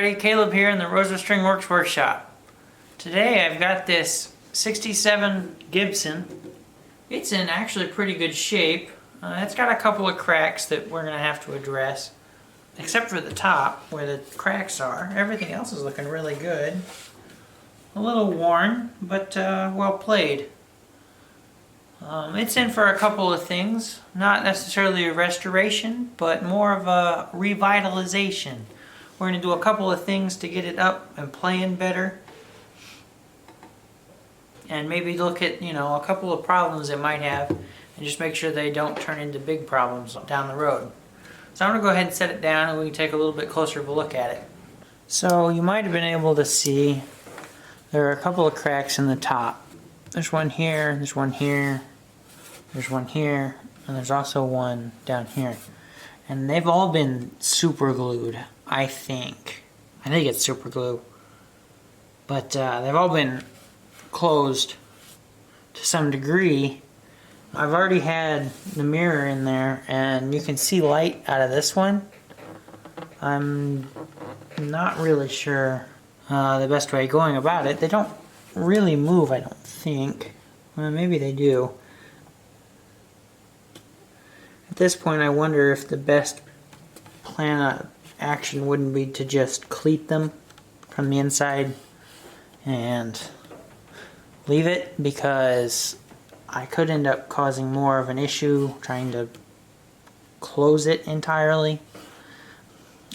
everybody, Caleb here in the Rosa String Works workshop. Today I've got this 67 Gibson. It's in actually pretty good shape. It's got a couple of cracks that we're going to have to address. Except for the top where the cracks are. Everything else is looking really good. A little worn, but well played. It's in for a couple of things. Not necessarily a restoration, but more of a revitalization. We're going to do a couple of things to get it up and playing better. And maybe look at, a couple of problems it might have and just make sure they don't turn into big problems down the road. So I'm going to go ahead and set it down and we can take a little bit closer of a look at it. So you might have been able to see there are a couple of cracks in the top. There's one here, there's one here, there's one here, and there's also one down here. And they've all been super glued, I think. I think it's super glue. But they've all been closed to some degree. I've already had the mirror in there and you can see light out of this one. I'm not really sure the best way of going about it. They don't really move, I don't think. Well, maybe they do. At this point I wonder if the best plan of action wouldn't be to just cleat them from the inside and leave it, because I could end up causing more of an issue trying to close it entirely.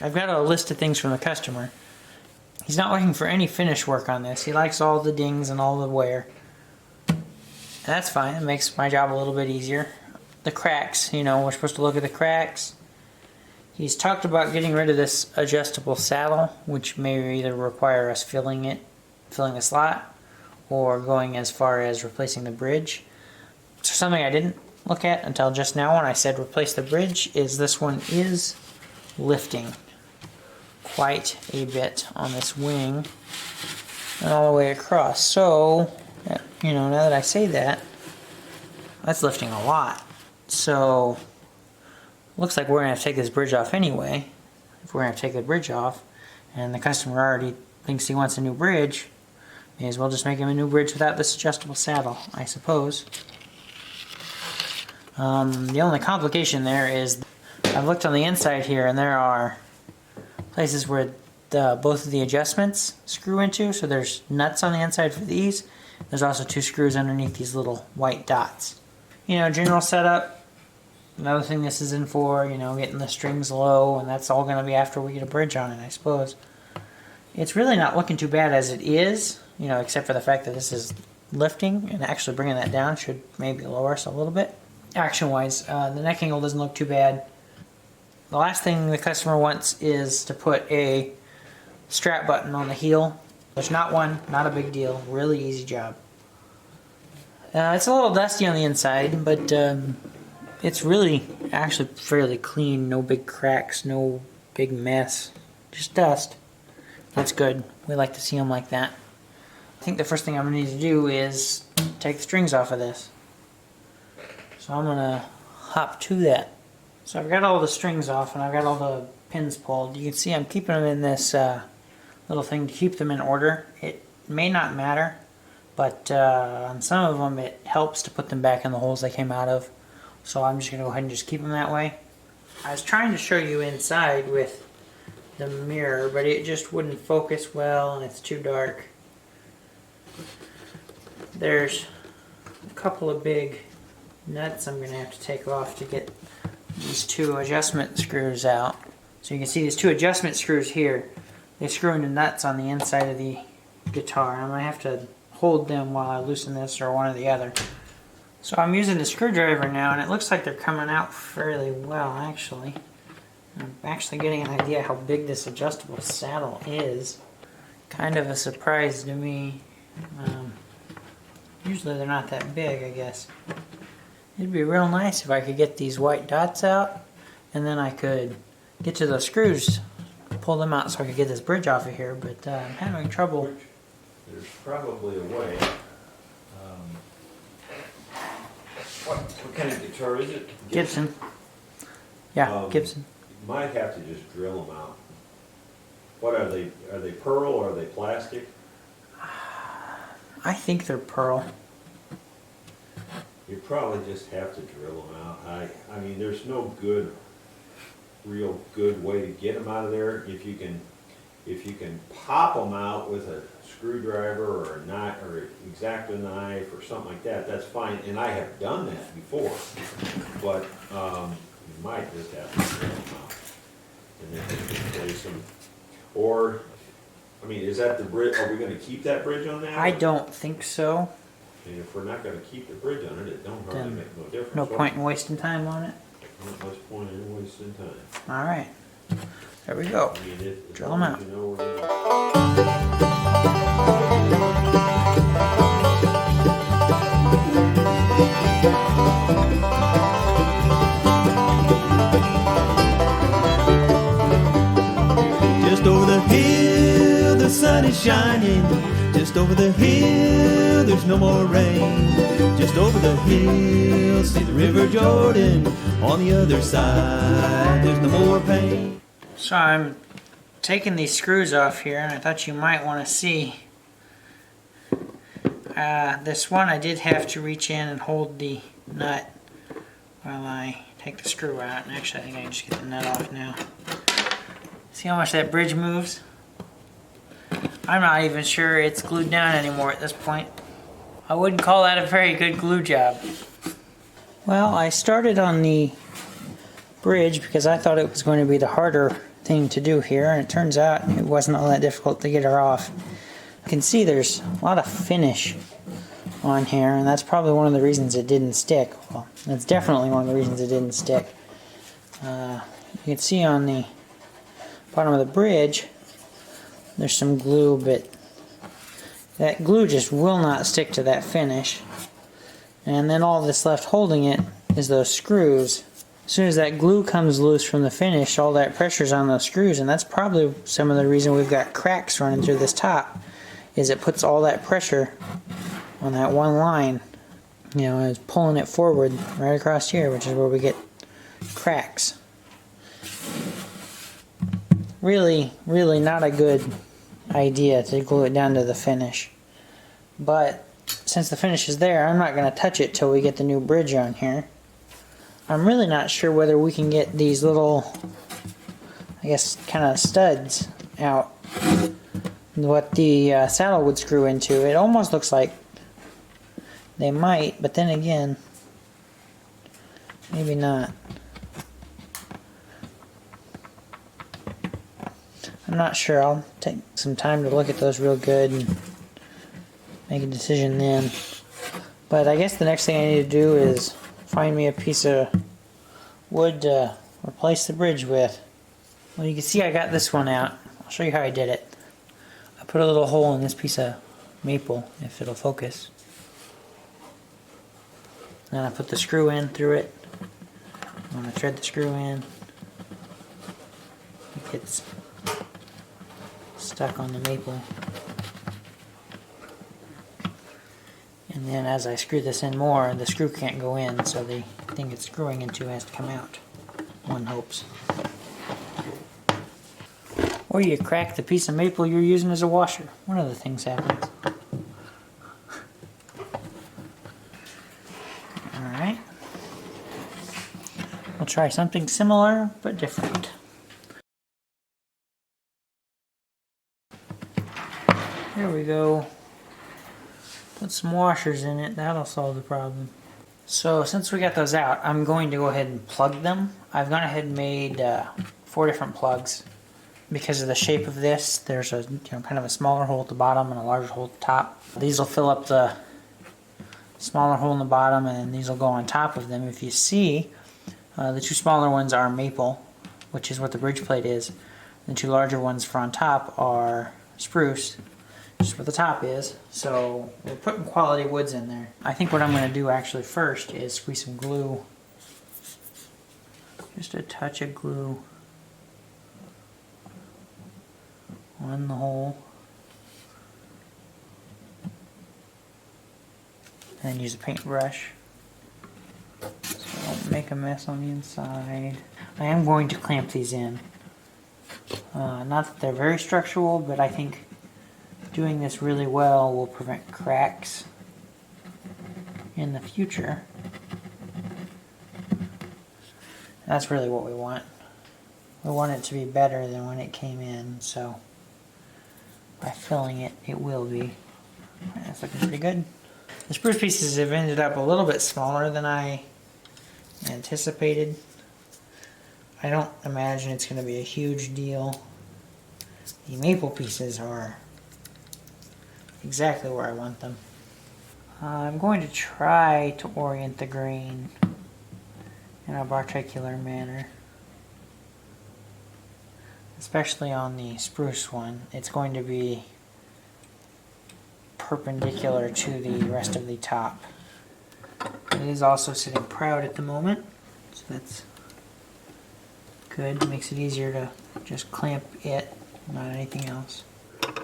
I've got a list of things from the customer. He's not looking for any finish work on this. He likes all the dings and all the wear. And that's fine. It makes my job a little bit easier. The cracks, we're supposed to look at the cracks. He's talked about getting rid of this adjustable saddle, which may either require us filling the slot, or going as far as replacing the bridge. So something I didn't look at until just now when I said replace the bridge is this one is lifting quite a bit on this wing and all the way across. So, now that I say that, that's lifting a lot. So, looks like we're going to have to take this bridge off anyway. If we're going to take the bridge off, and the customer already thinks he wants a new bridge, may as well just make him a new bridge without this adjustable saddle, I suppose. The only complication there is I've looked on the inside here and there are places where both of the adjustments screw into, so there's nuts on the inside for these. There's also 2 screws underneath these little white dots. General setup. Another thing this is in for, getting the strings low, and that's all going to be after we get a bridge on it, I suppose. It's really not looking too bad as it is, except for the fact that this is lifting, and actually bringing that down should maybe lower us a little bit. Action-wise, the neck angle doesn't look too bad. The last thing the customer wants is to put a strap button on the heel. There's not one, not a big deal, really easy job. It's a little dusty on the inside, but it's really actually fairly clean. No big cracks, no big mess, just dust. That's good. We like to see them like that. I think the first thing I'm going to need to do is take the strings off of this. So I'm going to hop to that. So I've got all the strings off and I've got all the pins pulled. You can see I'm keeping them in this little thing to keep them in order. It may not matter, but on some of them it helps to put them back in the holes they came out of. So I'm just going to go ahead and just keep them that way. I was trying to show you inside with the mirror, but it just wouldn't focus well and it's too dark. There's a couple of big nuts I'm going to have to take off to get these 2 adjustment screws out. So you can see these 2 adjustment screws here. They screw into nuts on the inside of the guitar. I'm going to have to hold them while I loosen this, or one or the other. So I'm using the screwdriver now, and it looks like they're coming out fairly well, actually. I'm actually getting an idea how big this adjustable saddle is. Kind of a surprise to me. Usually they're not that big, I guess. It'd be real nice if I could get these white dots out, and then I could get to the screws, pull them out so I could get this bridge off of here, but I'm having trouble. There's probably a way. What kind of guitar is it? Gibson. Yeah, Gibson. You might have to just drill them out. What are they? Are they pearl or are they plastic? I think they're pearl. You probably just have to drill them out. I mean, there's no real good way to get them out of there. If you can pop them out with a screwdriver or a knot or X-Acto knife or something like that, that's fine. And I have done that before, but you might just have to drill them out and then place them. Or, I mean, is that the bridge? Are we going to keep that bridge on that? I don't think so. And if we're not going to keep the bridge on it, it don't hardly Then make no difference. No point in wasting time on it. Not much point in wasting time. All right, there we go. I mean, Drill 'em out. You know where you are. Just over the hill, the sun is shining. Just over the hill, there's no more rain. Just over the hill, see the River Jordan. On the other side, there's no more pain. So I'm taking these screws off here, and I thought you might want to see. This one I did have to reach in and hold the nut while I take the screw out. And actually, I think I can just get the nut off now. See how much that bridge moves? I'm not even sure it's glued down anymore at this point. I wouldn't call that a very good glue job. Well, I started on the bridge because I thought it was going to be the harder thing to do here, and it turns out it wasn't all that difficult to get her off. You can see there's a lot of finish on here, and that's probably one of the reasons it didn't stick. Well, that's definitely one of the reasons it didn't stick. You can see on the bottom of the bridge there's some glue, but that glue just will not stick to that finish. And then all that's left holding it is those screws. As soon as that glue comes loose from the finish, all that pressure's on those screws, and that's probably some of the reason we've got cracks running through this top, is it puts all that pressure on that one line, you know, and it's pulling it forward right across here, which is where we get cracks. Really, really not a good idea to glue it down to the finish. But since the finish is there, I'm not going to touch it till we get the new bridge on here. I'm really not sure whether we can get these little, I guess, kind of studs out. What the saddle would screw into. It almost looks like they might, but then again, maybe not. I'm not sure. I'll take some time to look at those real good and make a decision then. But I guess the next thing I need to do is find me a piece of wood to replace the bridge with. Well, you can see I got this one out. I'll show you how I did it. I put a little hole in this piece of maple, if it'll focus. Then I put the screw in through it. I'm going to thread the screw in. It gets stuck on the maple. And then as I screw this in more, the screw can't go in, so the thing it's screwing into has to come out. One hopes. Or you crack the piece of maple you're using as a washer. One of the things happens. Alright. We'll try something similar, but different. There we go. Put some washers in it, that'll solve the problem. So since we got those out, I'm going to go ahead and plug them. I've gone ahead and made 4 different plugs. Because of the shape of this, there's a kind of a smaller hole at the bottom and a larger hole at the top. These will fill up the smaller hole in the bottom, and then these will go on top of them. If you see, the 2 smaller ones are maple, which is what the bridge plate is. The 2 larger ones for on top are spruce, which is what the top is. So we're putting quality woods in there. I think what I'm going to do actually first is squeeze some glue. Just a touch of glue on the hole. And then use a paintbrush so I don't make a mess on the inside. I am going to clamp these in. Not that they're very structural, but I think doing this really well will prevent cracks in the future. That's really what we want. We want it to be better than when it came in, so by filling it, it will be. That's looking pretty good. The spruce pieces have ended up a little bit smaller than I anticipated. I don't imagine it's going to be a huge deal. The maple pieces are exactly where I want them. I'm going to try to orient the grain in a particular manner. Especially on the spruce one, it's going to be perpendicular to the rest of the top. It is also sitting proud at the moment, so that's good. Makes it easier to just clamp it, not anything else.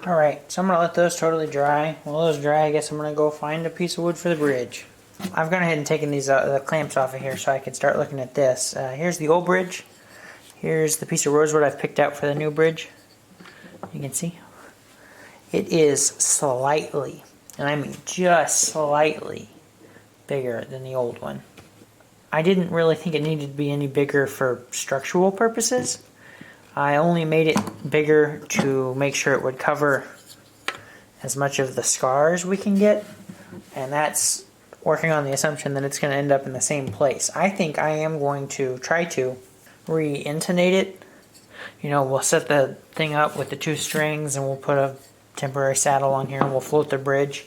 Alright, so I'm going to let those totally dry. While those dry, I guess I'm going to go find a piece of wood for the bridge. I've gone ahead and taken these the clamps off of here so I can start looking at this. Here's the old bridge. Here's the piece of rosewood I've picked out for the new bridge. You can see. It is slightly, and I mean just slightly, bigger than the old one. I didn't really think it needed to be any bigger for structural purposes. I only made it bigger to make sure it would cover as much of the scars we can get, and that's working on the assumption that it's going to end up in the same place. I think I am going to try to re-intonate it. You know, we'll set the thing up with the 2 strings and we'll put a temporary saddle on here and we'll float the bridge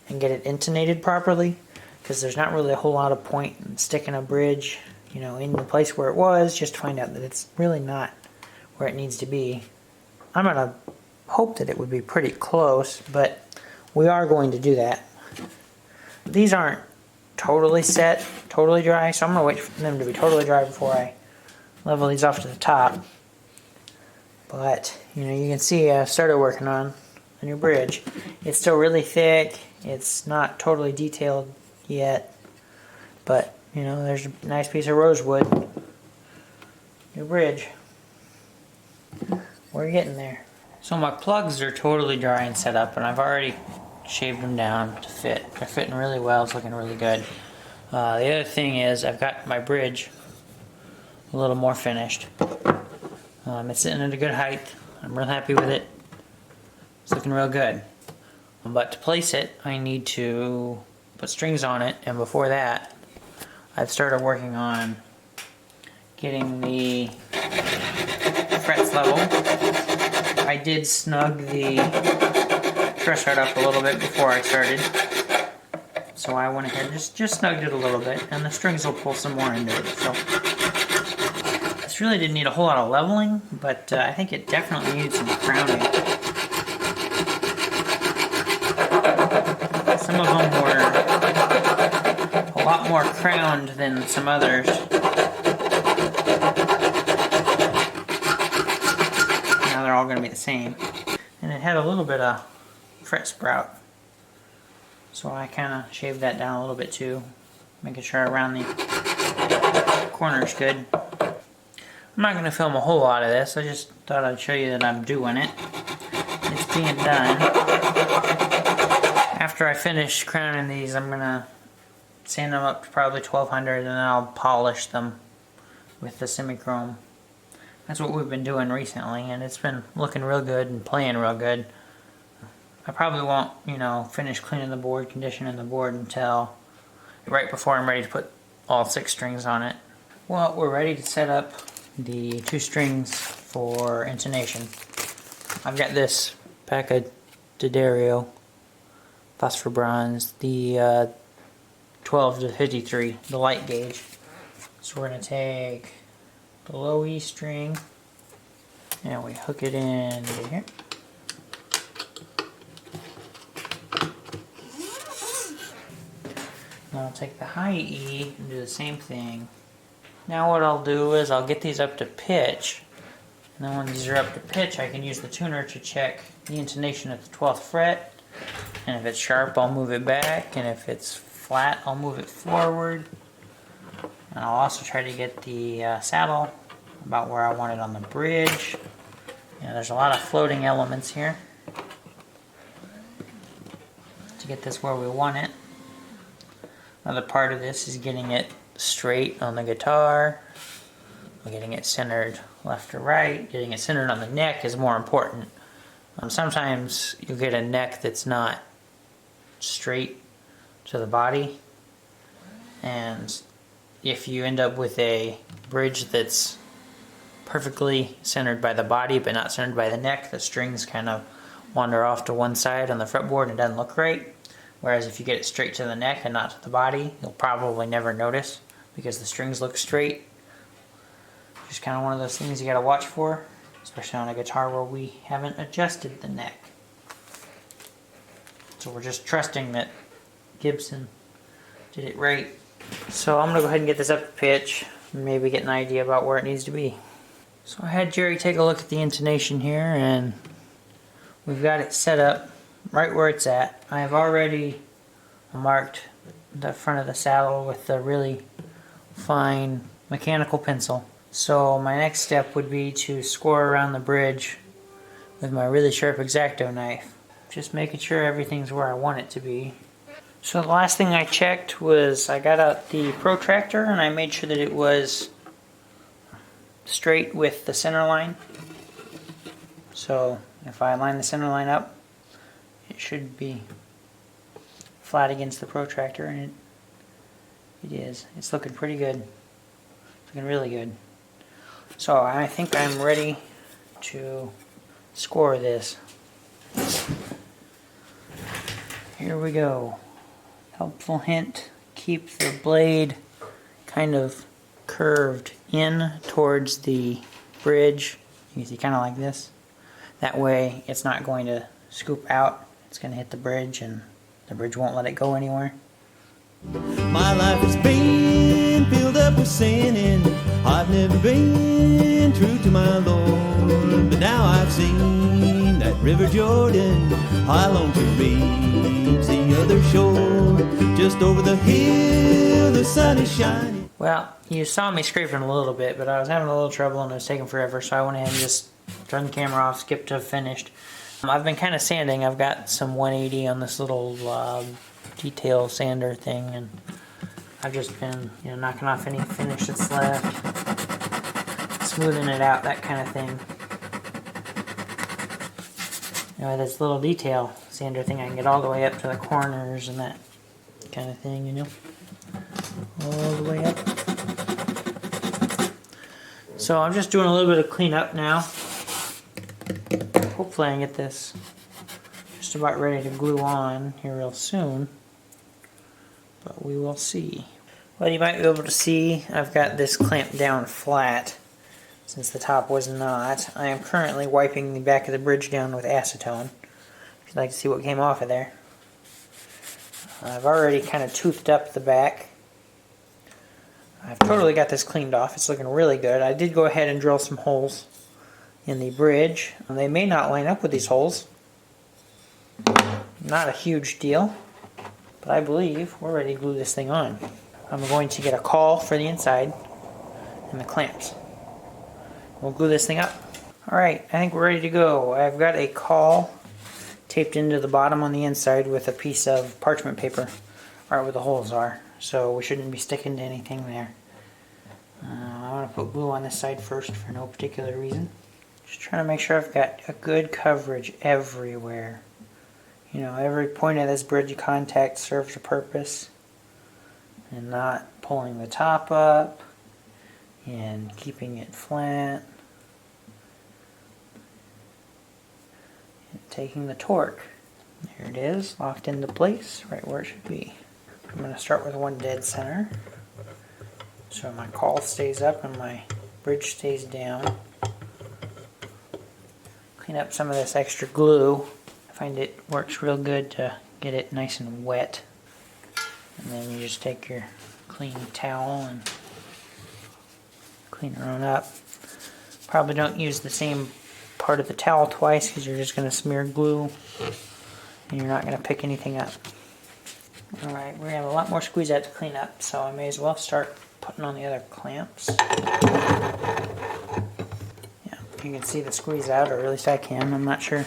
and get it intonated properly, because there's not really a whole lot of point in sticking a bridge, you know, in the place where it was, just to find out that it's really not where it needs to be. I'm gonna hope that it would be pretty close, but we are going to do that. These aren't totally set, totally dry, so I'm gonna wait for them to be totally dry before I level these off to the top. But, you know, you can see I started working on the new bridge. It's still really thick. It's not totally detailed yet. But, you know, there's a nice piece of rosewood. New bridge. We're getting there. So my plugs are totally dry and set up, and I've already shaved them down to fit. They're fitting really well. It's looking really good. The other thing is I've got my bridge a little more finished. It's sitting at a good height. I'm real happy with it. It's looking real good. But to place it, I need to put strings on it, and before that, I've started working on getting the frets level. I did snug the truss rod up a little bit before I started. So I went ahead and just snugged it a little bit, and the strings will pull some more into it. So this really didn't need a whole lot of leveling, but I think it definitely needed some crowning. Some of them were a lot more crowned than some others. Now they're all going to be the same. And it had a little bit of fret sprout. So I kind of shaved that down a little bit too, making sure I round the corners good. I'm not going to film a whole lot of this, I just thought I'd show you that I'm doing it. It's being done. After I finish crowning these, I'm going to sand them up to probably 1200 and then I'll polish them with the semi-chrome. That's what we've been doing recently, and it's been looking real good and playing real good. I probably won't, you know, finish cleaning the board, conditioning the board until right before I'm ready to put all 6 strings on it. Well, we're ready to set up the 2 strings for intonation. I've got this pack of D'Addario phosphor bronze, the 12 to 53, the light gauge. So we're going to take the low E string and we hook it in here. And I'll take the high E and do the same thing. Now what I'll do is I'll get these up to pitch, and then when these are up to pitch I can use the tuner to check the intonation at the 12th fret, and if it's sharp I'll move it back, and if it's flat I'll move it forward. And I'll also try to get the saddle about where I want it on the bridge, Yeah, there's a lot of floating elements here to get this where we want it. Another part of this is getting it straight on the guitar, getting it centered left or right. Getting it centered on the neck is more important. Sometimes you'll get a neck that's not straight to the body, and if you end up with a bridge that's perfectly centered by the body but not centered by the neck, the strings kind of wander off to one side on the fretboard and it doesn't look right. Whereas if you get it straight to the neck and not to the body, you'll probably never notice because the strings look straight. Just kind of one of those things you got to watch for, especially on a guitar where we haven't adjusted the neck. So we're just trusting that Gibson did it right. So I'm going to go ahead and get this up to pitch and maybe get an idea about where it needs to be. So I had Jerry take a look at the intonation here, and we've got it set up right where it's at. I've already marked the front of the saddle with a really fine mechanical pencil. So my next step would be to score around the bridge with my really sharp X-Acto knife. Just making sure everything's where I want it to be. So the last thing I checked was I got out the protractor and I made sure that it was straight with the center line. So if I line the center line up, it should be flat against the protractor, and it is. It's looking pretty good. It's looking really good. So I think I'm ready to score this. Here we go. Helpful hint, keep the blade kind of curved in towards the bridge. You can see kind of like this. That way it's not going to scoop out. It's going to hit the bridge and the bridge won't let it go anywhere. My life has been filled up with sin, and I've never been true to my Lord. But now I've seen that River Jordan, I long to reach the other shore. Just over the hill, the sun is shining. Well, you saw me scraping a little bit, but I was having a little trouble and it was taking forever, so I went ahead and just turned the camera off, skipped to finished. I've been kind of sanding. I've got some 180 on this little detail sander thing, and I've just been, knocking off any finish that's left, smoothing it out, that kind of thing. This little detail sander thing, I can get all the way up to the corners and that kind of thing, all the way up. So I'm just doing a little bit of cleanup now. Hopefully I can get this just about ready to glue on here real soon, but we will see. Well, you might be able to see I've got this clamped down flat since the top was not. I am currently wiping the back of the bridge down with acetone. If you'd like to see what came off of there. I've already kind of toothed up the back. I've totally got this cleaned off. It's looking really good. I did go ahead and drill some holes in the bridge. They may not line up with these holes. Not a huge deal, but I believe we're ready to glue this thing on. I'm going to get a caul for the inside and the clamps. We'll glue this thing up. Alright, I think we're ready to go. I've got a caul taped into the bottom on the inside with a piece of parchment paper right where the holes are, so we shouldn't be sticking to anything there. I want to put glue on this side first for no particular reason. Just trying to make sure I've got a good coverage everywhere. Every point of this bridge of contact serves a purpose, and not pulling the top up and keeping it flat and taking the torque. There it is, locked into place right where it should be. I'm going to start with one dead center so my caul stays up and my bridge stays down. Clean up some of this extra glue. I find it works real good to get it nice and wet. And then you just take your clean towel and clean it on up. Probably don't use the same part of the towel twice because you're just going to smear glue and you're not going to pick anything up. Alright, we have a lot more squeeze out to clean up, so I may as well start putting on the other clamps. Yeah, you can see the squeeze out, or at least I can. I'm not sure.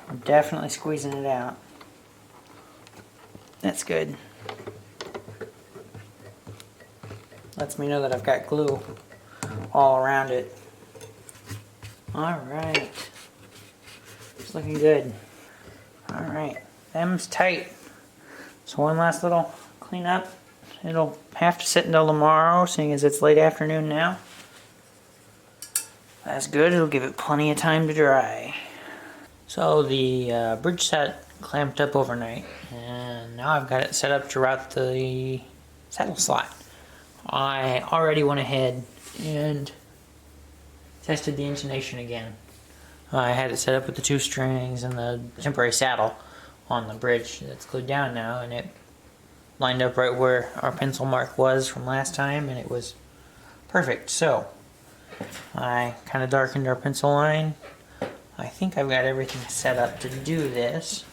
I'm definitely squeezing it out. That's good. Lets me know that I've got glue all around it. Alright. It's looking good. Alright. Them's tight. So one last little cleanup. It'll have to sit until tomorrow, seeing as it's late afternoon now. That's good. It'll give it plenty of time to dry. So the bridge sat clamped up overnight, and now I've got it set up to route the saddle slot. I already went ahead and tested the intonation again. I had it set up with the 2 strings and the temporary saddle on the bridge that's glued down now, and it lined up right where our pencil mark was from last time, and it was perfect. So I kind of darkened our pencil line. I think I've got everything set up to do this.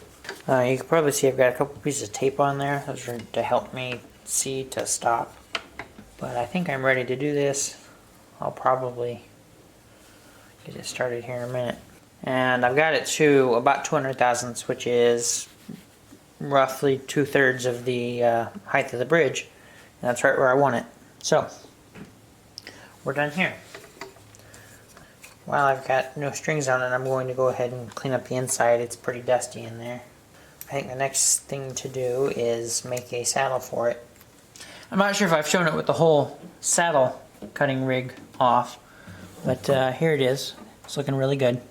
You can probably see I've got a couple pieces of tape on there. Those are to help me see to stop. But I think I'm ready to do this. I'll probably get it started here in a minute. And I've got it to about 200 thousandths, which is roughly 2/3 of the height of the bridge. And that's right where I want it. So, we're done here. While I've got no strings on it, I'm going to go ahead and clean up the inside. It's pretty dusty in there. I think the next thing to do is make a saddle for it. I'm not sure if I've shown it with the whole saddle cutting rig off, but here it is. It's looking really good.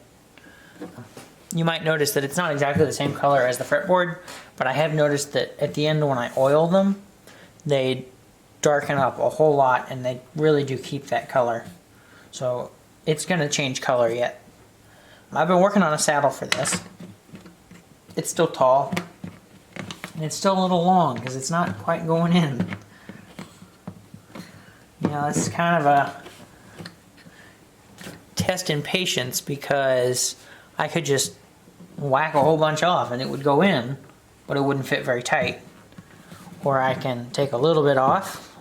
You might notice that it's not exactly the same color as the fretboard, but I have noticed that at the end when I oil them, they darken up a whole lot, and they really do keep that color. So it's going to change color yet. I've been working on a saddle for this. It's still tall, and it's still a little long because it's not quite going in. You know, this is kind of a test in patience, because I could just whack a whole bunch off and it would go in, but it wouldn't fit very tight. Or I can take a little bit off,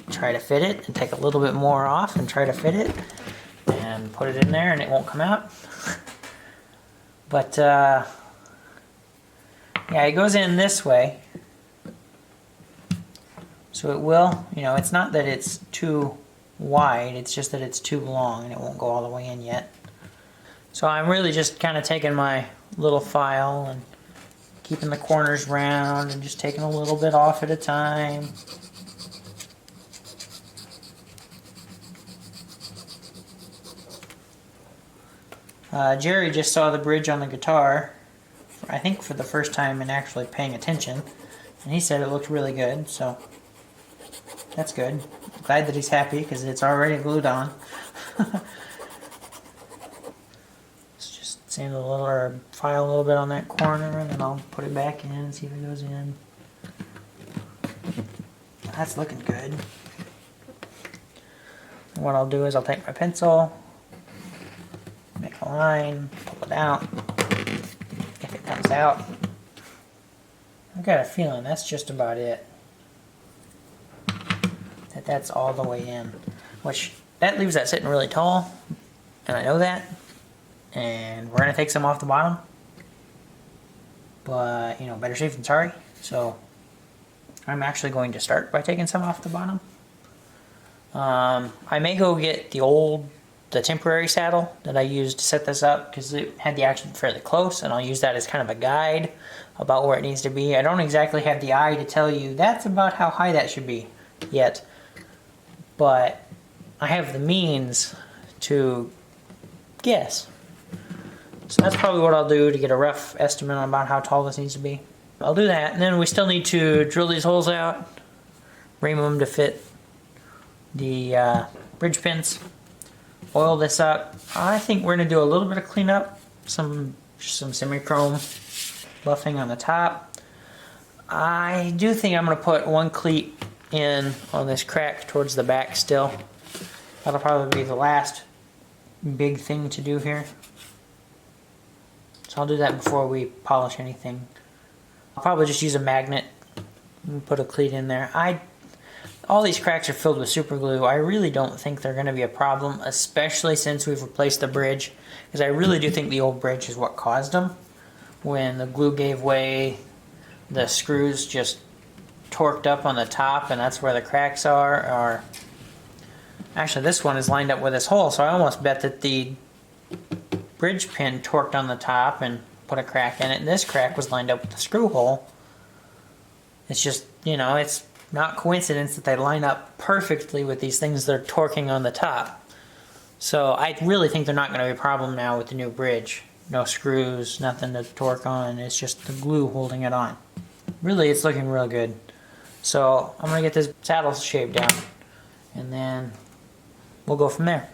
try to fit it, and take a little bit more off and try to fit it, and put it in there and it won't come out. But yeah, it goes in this way. So it will, you know, it's not that it's too wide, it's just that it's too long and it won't go all the way in yet. So I'm really just kind of taking my little file and keeping the corners round and just taking a little bit off at a time. Jerry just saw the bridge on the guitar, I think for the first time and actually paying attention, and he said it looked really good, so that's good. Glad that he's happy because it's already glued on. Let's just sand a little, or file a little bit on that corner, and then I'll put it back in and see if it goes in. That's looking good. And what I'll do is I'll take my pencil, make a line, pull it out. If it comes out, I've got a feeling that's just about it. That's all the way in, which that leaves that sitting really tall, and I know that, and we're gonna take some off the bottom, but you know, better safe than sorry. So I'm actually going to start by taking some off the bottom. I may go get the temporary saddle that I used to set this up, because it had the action fairly close, and I'll use that as kind of a guide about where it needs to be. I don't exactly have the eye to tell you that's about how high that should be yet, but I have the means to guess. So that's probably what I'll do to get a rough estimate on about how tall this needs to be. I'll do that, and then we still need to drill these holes out, ream them to fit the bridge pins, oil this up. I think we're going to do a little bit of cleanup, some semi-chrome buffing on the top. I do think I'm going to put one cleat in on this crack towards the back still. That'll probably be the last big thing to do here. So I'll do that before we polish anything. I'll probably just use a magnet and put a cleat in there. I All these cracks are filled with super glue. I really don't think they're going to be a problem, especially since we've replaced the bridge, because I really do think the old bridge is what caused them. When the glue gave way, the screws just torqued up on the top, and that's where the cracks are. Or actually, this one is lined up with this hole, so I almost bet that the bridge pin torqued on the top and put a crack in it, and this crack was lined up with the screw hole. It's just, you know, it's not coincidence that they line up perfectly with these things that are torquing on the top. So I really think they're not going to be a problem now with the new bridge. No screws, nothing to torque on. It's just the glue holding it on. Really, it's looking real good. So I'm going to get this saddle shaved down, and then we'll go from there.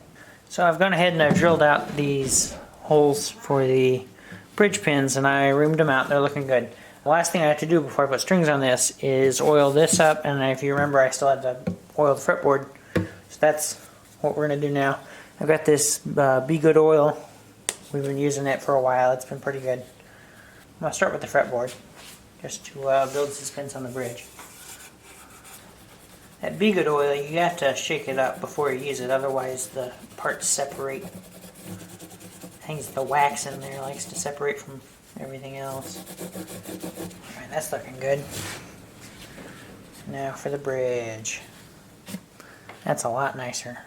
So I've gone ahead and I've drilled out these holes for the bridge pins, and I reamed them out. They're looking good. The last thing I have to do before I put strings on this is oil this up, and if you remember, I still had to oil the fretboard. So that's what we're going to do now. I've got this Be Good oil. We've been using it for a while. It's been pretty good. I'm going to start with the fretboard, just to build suspense on the bridge. That Be Good oil, you have to shake it up before you use it, otherwise the parts separate. Things, the wax in there likes to separate from everything else. Alright, that's looking good. Now for the bridge. That's a lot nicer.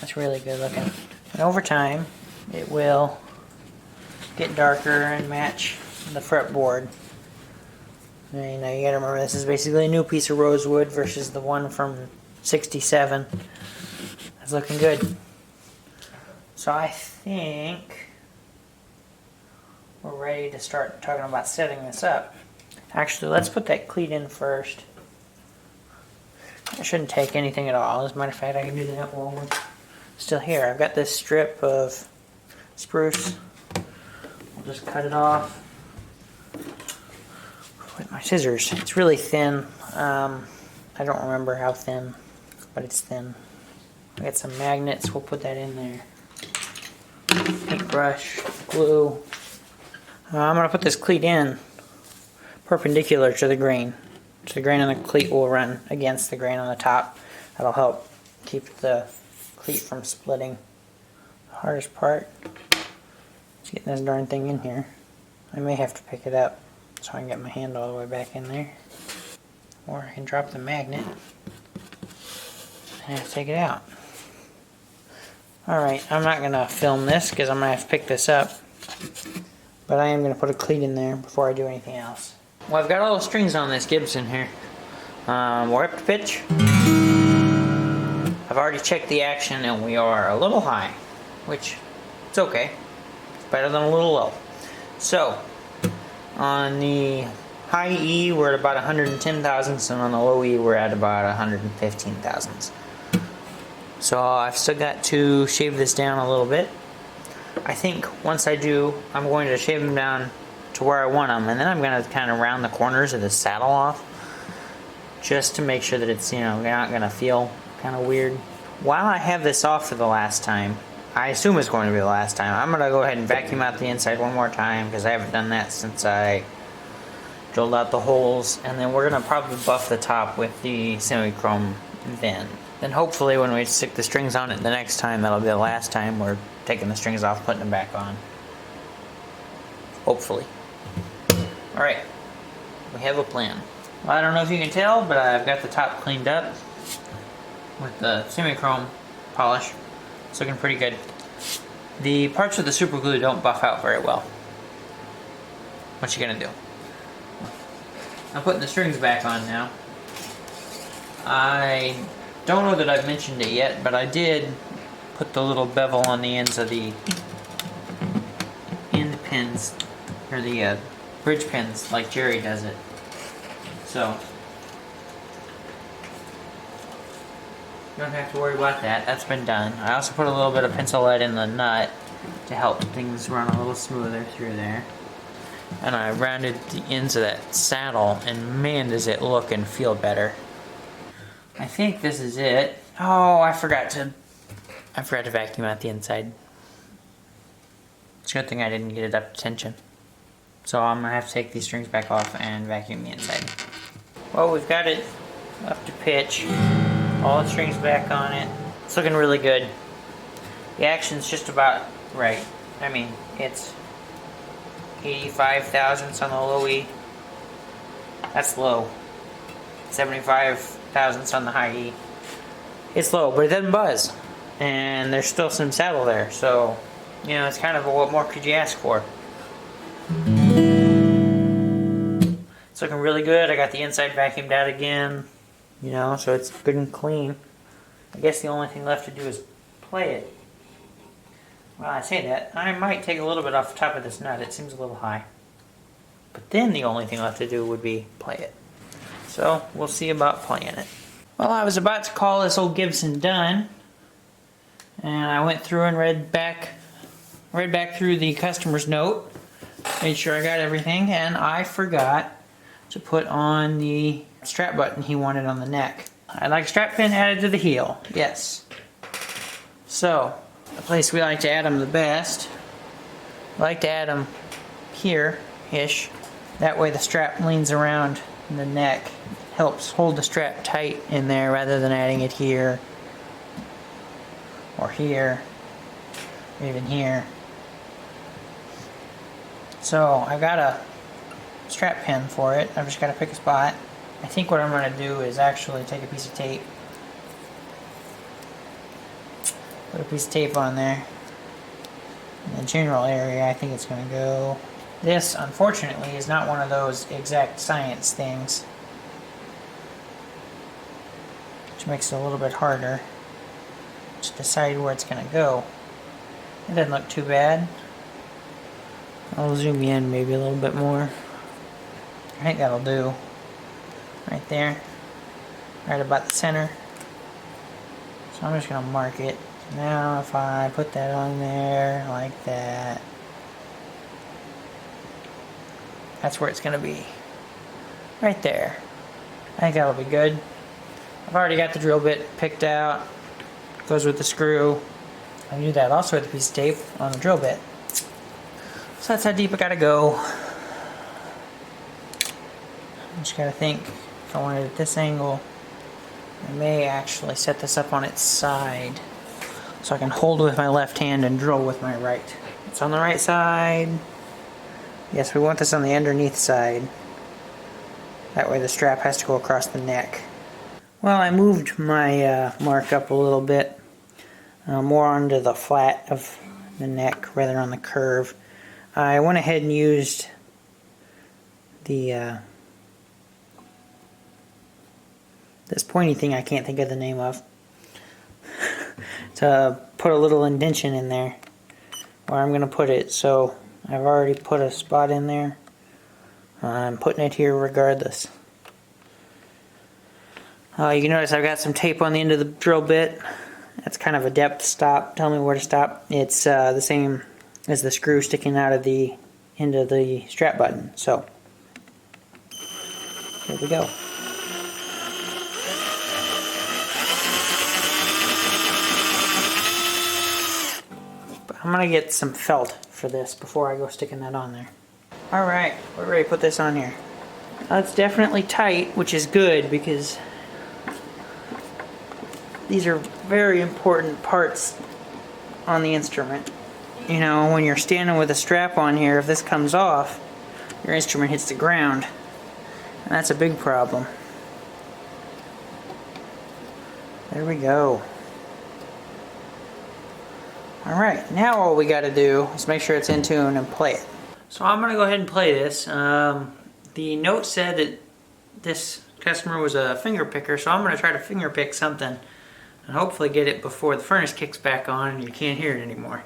That's really good looking. And over time, it will get darker and match the fretboard. And, you know, you gotta remember this is basically a new piece of rosewood versus the one from '67. That's looking good. So I think we're ready to start talking about setting this up. Actually, let's put that cleat in first. It shouldn't take anything at all. As a matter of fact, I can do that while we're still here. I've got this strip of spruce. I'll just cut it off with my scissors. It's really thin. I don't remember how thin, but it's thin. I got some magnets. We'll put that in there. Paintbrush, glue. I'm going to put this cleat in perpendicular to the grain. So the grain on the cleat will run against the grain on the top. That'll help keep the cleat from splitting. The hardest part is getting this darn thing in here. I may have to pick it up so I can get my hand all the way back in there. Or I can drop the magnet and take it out. Alright, I'm not going to film this because I'm going to have to pick this up. But I am going to put a cleat in there before I do anything else. Well, I've got all the strings on this Gibson here. We're up to pitch. I've already checked the action and we are a little high, which it's okay. It's better than a little low. So, on the high E we're at about 110 thousandths, and on the low E we're at about 115 thousandths. So I've still got to shave this down a little bit. I think once I do, I'm going to shave them down to where I want them, and then I'm going to kind of round the corners of the saddle off, just to make sure that it's, you know, not going to feel kind of weird. While I have this off for the last time, I assume it's going to be the last time, I'm going to go ahead and vacuum out the inside one more time, because I haven't done that since I drilled out the holes, and then we're going to probably buff the top with the semi-chrome then. Then hopefully when we stick the strings on it the next time, that'll be the last time we're taking the strings off, putting them back on. Hopefully. Alright, we have a plan. Well, I don't know if you can tell, but I've got the top cleaned up with the semi-chrome polish. It's looking pretty good. The parts of the super glue don't buff out very well. What you gonna do? I'm putting the strings back on now. I don't know that I've mentioned it yet, but I did put the little bevel on the ends of the end pins, or the bridge pins, like Jerry does it. So, you don't have to worry about that. That's been done. I also put a little bit of pencil lead in the nut to help things run a little smoother through there. And I rounded the ends of that saddle, and man, does it look and feel better. I think this is it. Oh, I forgot to vacuum out the inside. It's a good thing I didn't get it up to tension. So I'm gonna have to take these strings back off and vacuum the inside. Well, we've got it up to pitch. All the strings back on it. It's looking really good. The action's just about right. I mean, it's 85 thousandths on the low E. That's low. 75 thousandths on the high E. It's low, but it doesn't buzz. And there's still some saddle there, so, you know, it's kind of a what more could you ask for? It's looking really good. I got the inside vacuumed out again, you know, so it's good and clean. I guess the only thing left to do is play it. Well, I say that, I might take a little bit off the top of this nut. It seems a little high. But then the only thing left to do would be play it. So, we'll see about playing it. Well, I was about to call this old Gibson done. And I went through and read back through the customer's note. Made sure I got everything. And I forgot to put on the strap button he wanted on the neck. I'd like a strap pin added to the heel. Yes. So, the place we like to add them the best. I like to add them here-ish. That way the strap leans around the neck. Helps hold the strap tight in there rather than adding it here. Or here. Or even here. So, I've got a strap pin for it. I've just got to pick a spot. I think what I'm going to do is actually take a piece of tape. Put a piece of tape on there. In the general area, I think it's going to go. This, unfortunately, is not one of those exact science things, which makes it a little bit harder to decide where it's going to go. It doesn't look too bad. I'll zoom in maybe a little bit more. I think that'll do. Right there. Right about the center. So I'm just going to mark it. Now if I put that on there like that, that's where it's going to be. Right there. I think that'll be good. I've already got the drill bit picked out. Goes with the screw. I do that also with a piece of tape on the drill bit. So that's how deep I gotta go. I just gotta think, if I want it at this angle, I may actually set this up on its side so I can hold with my left hand and drill with my right. It's on the right side. Yes, we want this on the underneath side. That way the strap has to go across the neck. Well, I moved my mark up a little bit, more onto the flat of the neck rather than on the curve. I went ahead and used the this pointy thing I can't think of the name of to put a little indentation in there where I'm going to put it. So I've already put a spot in there. I'm putting it here regardless. You can notice I've got some tape on the end of the drill bit. That's kind of a depth stop. Tell me where to stop. It's the same as the screw sticking out of the end of the strap button. So, here we go. I'm going to get some felt for this before I go sticking that on there. Alright, we're ready to put this on here. It's definitely tight, which is good because these are very important parts on the instrument. You know, when you're standing with a strap on here, if this comes off, your instrument hits the ground. And that's a big problem. There we go. Alright, now all we got to do is make sure it's in tune and play it. So I'm going to go ahead and play this. The note said that this customer was a finger picker, so I'm going to try to finger pick something and hopefully get it before the furnace kicks back on and you can't hear it anymore.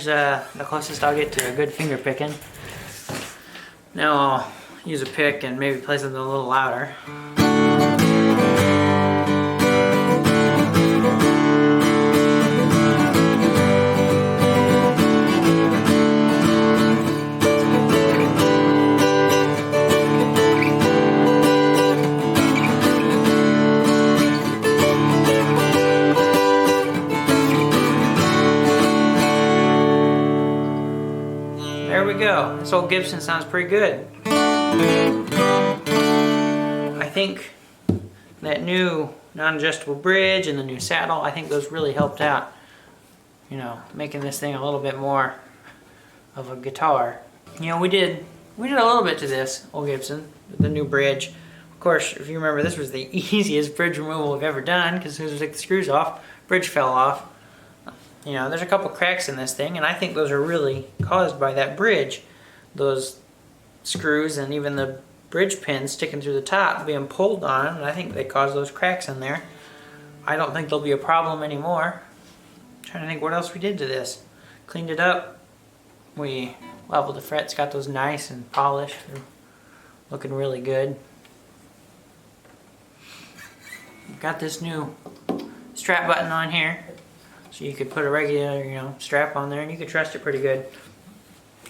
here's the closest I'll get to a good finger picking. Now I'll use a pick and maybe play something a little louder. There we go. This old Gibson sounds pretty good. I think that new non-adjustable bridge and the new saddle, I think those really helped out. You know, making this thing a little bit more of a guitar. You know, we did a little bit to this old Gibson, the new bridge. Of course, if you remember, this was the easiest bridge removal we've ever done, because as soon as we took the screws off, bridge fell off. You know, there's a couple cracks in this thing, and I think those are really caused by that bridge. Those screws and even the bridge pins sticking through the top being pulled on, and I think they caused those cracks in there. I don't think there'll be a problem anymore. I'm trying to think what else we did to this. Cleaned it up. We leveled the frets, got those nice and polished. They're looking really good. Got this new strap button on here. So you could put a regular, you know, strap on there and you could trust it pretty good.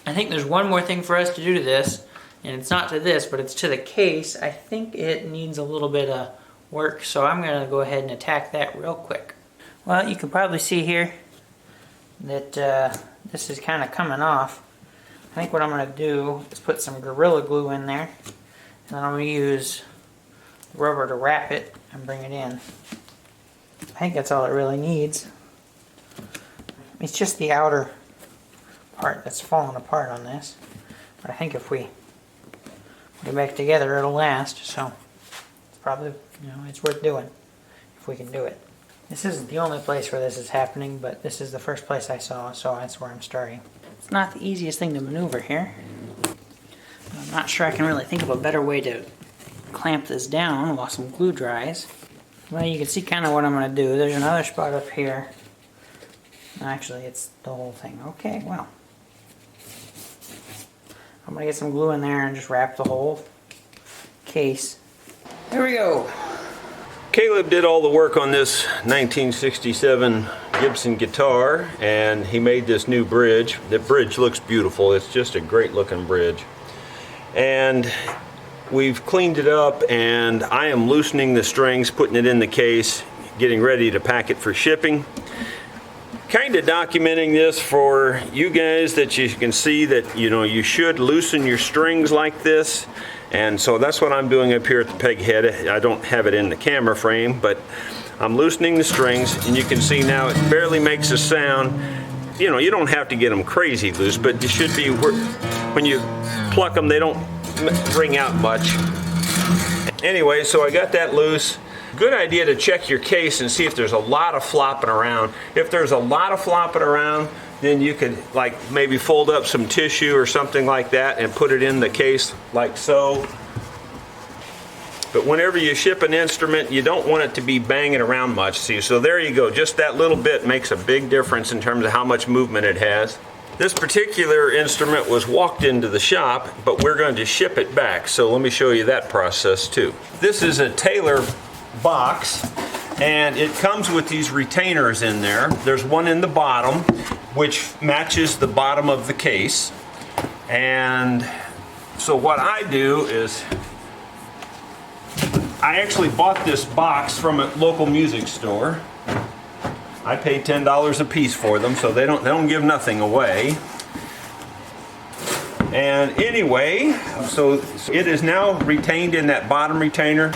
I think there's one more thing for us to do to this, and it's not to this, but it's to the case. I think it needs a little bit of work, so I'm going to go ahead and attack that real quick. Well, you can probably see here that this is kind of coming off. I think what I'm going to do is put some Gorilla Glue in there, and then I'm going to use rubber to wrap it and bring it in. I think that's all it really needs. It's just the outer part that's falling apart on this. But I think if we put it back together, it'll last. So it's probably, you know, it's worth doing if we can do it. This isn't the only place where this is happening, but this is the first place I saw, so that's where I'm starting. It's not the easiest thing to maneuver here. I'm not sure I can really think of a better way to clamp this down while some glue dries. Well, you can see kind of what I'm going to do. There's another spot up here. Actually, it's the whole thing. Okay, well. I'm going to get some glue in there and just wrap the whole case. There we go. Caleb did all the work on this 1967 Gibson guitar, and he made this new bridge. The bridge looks beautiful. It's just a great looking bridge. And we've cleaned it up, and I am loosening the strings, putting it in the case, getting ready to pack it for shipping. Kind of documenting this for you guys, that you can see that, you know, you should loosen your strings like this. And so that's what I'm doing up here at the peg head. I don't have it in the camera frame, but I'm loosening the strings, and you can see now it barely makes a sound. You know, you don't have to get them crazy loose, but you should be, when you pluck them, they don't ring out much. Anyway, so I got that loose. Good idea to check your case and see if there's a lot of flopping around. If there's a lot of flopping around, then you could like maybe fold up some tissue or something like that and put it in the case like so. But whenever you ship an instrument, you don't want it to be banging around much. See, so there you go. Just that little bit makes a big difference in terms of how much movement it has. This particular instrument was walked into the shop, but we're going to ship it back. So let me show you that process too. This is a Taylor box, and it comes with these retainers in there. There's one in the bottom which matches the bottom of the case. And so what I do is I actually bought this box from a local music store. I paid $10 a piece for them, so they don't give nothing away. And anyway, so it is now retained in that bottom retainer.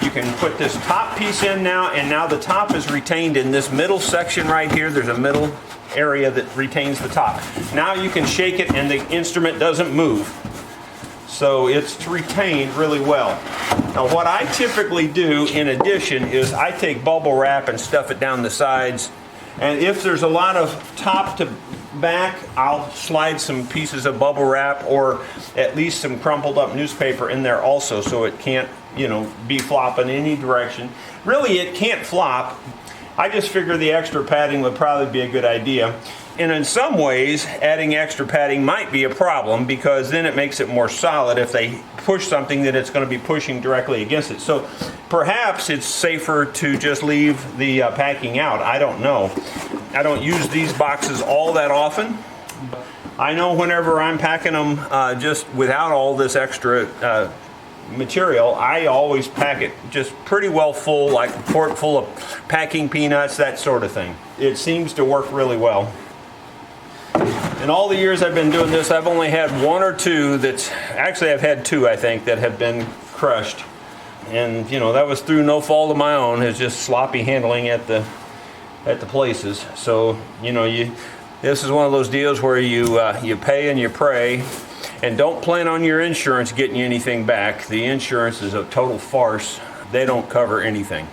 You can put this top piece in now, and now the top is retained in this middle section right here. There's a middle area that retains the top. Now you can shake it and the instrument doesn't move. So it's retained really well. Now what I typically do in addition is I take bubble wrap and stuff it down the sides. And if there's a lot of top to back, I'll slide some pieces of bubble wrap or at least some crumpled up newspaper in there also, so it can't, you know, be flopping in any direction. Really, it can't flop. I just figure the extra padding would probably be a good idea. And in some ways, adding extra padding might be a problem because then it makes it more solid if they push something that it's going to be pushing directly against it. So perhaps it's safer to just leave the packing out. I don't know. I don't use these boxes all that often. I know whenever I'm packing them just without all this extra material, I always pack it just pretty well full, like a quart full of packing peanuts, that sort of thing. It seems to work really well. In all the years I've been doing this, I've only had one or two actually I've had two, I think, that have been crushed. And you know, that was through no fault of my own. It's just sloppy handling at the places. So, you know, this is one of those deals where you pay and you pray, and don't plan on your insurance getting you anything back. The insurance is a total farce. They don't cover anything.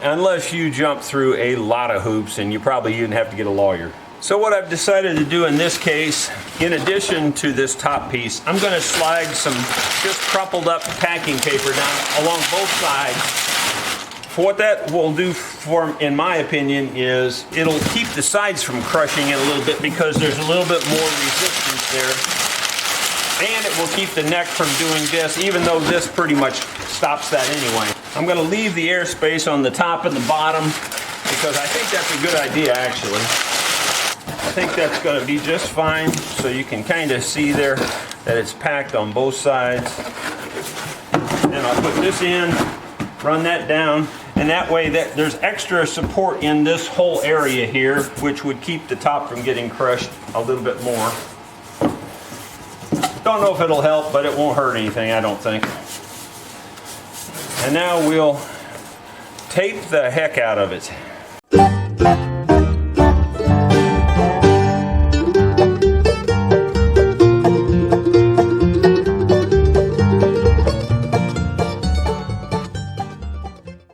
Unless you jump through a lot of hoops, and you probably even have to get a lawyer. So what I've decided to do in this case, in addition to this top piece, I'm going to slide some just crumpled up packing paper down along both sides. What that will do for, in my opinion, is it'll keep the sides from crushing it a little bit because there's a little bit more resistance there. And it will keep the neck from doing this, even though this pretty much stops that anyway. I'm going to leave the airspace on the top and the bottom because I think that's a good idea, actually. I think that's going to be just fine, so you can kind of see there that it's packed on both sides. Then I'll put this in, run that down, and that way there's extra support in this whole area here, which would keep the top from getting crushed a little bit more. Don't know if it'll help, but it won't hurt anything, I don't think. And now we'll tape the heck out of it.